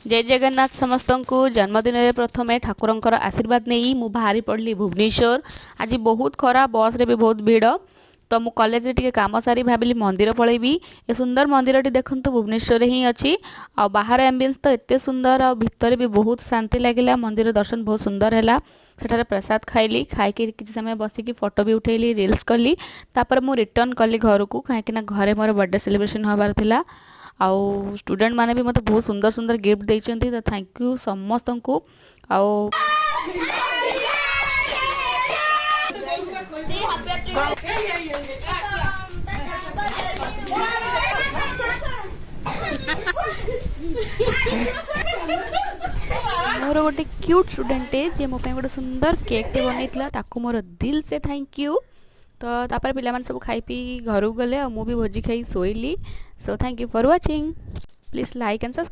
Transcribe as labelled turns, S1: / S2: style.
S1: जय जगन्नाथ समस्त को जन्मदिन में प्रथम ठाकुरंकर आशीर्वाद नहीं मु बाहरी पड़ली भुवनेश्वर। आज बहुत खरा बस रे भी बहुत भीड़ तो मु कॉलेज रे टिके काम सारी भाविली मंदिर पलैबी। ए सुंदर मंदिर टी देखंतु भुवनेश्वर ही अच्छी आ बाहर एम्बियंस तो एते सुंदर आ भितर भी बहुत शांति लगिला। मंदिर दर्शन बहुत सुंदर है। सेठारे प्रसाद खाइली खाई किसी समय बसिकी फोटो भी उठेली रील्स कली तापर मु रिटर्न कली घर को कहीं घरे मोर बर्थडे सेलिब्रेशन होबार थिला। आउ स्टूडेंट माने भी मते बहुत सुंदर सुंदर गिफ्ट देइचंती तो थैंक यू समस्त को। आउ मोर गोटे क्यूट स्टूडेंट जे मो पे गोटे सुंदर केक टे बनैतिला ताकू मोर दिल से थैंक यू। तो तापर पिला माने सब खाई पी घर को गले और मु भी भोजी खाई सोइली। So thank you for watching. Please like and subscribe.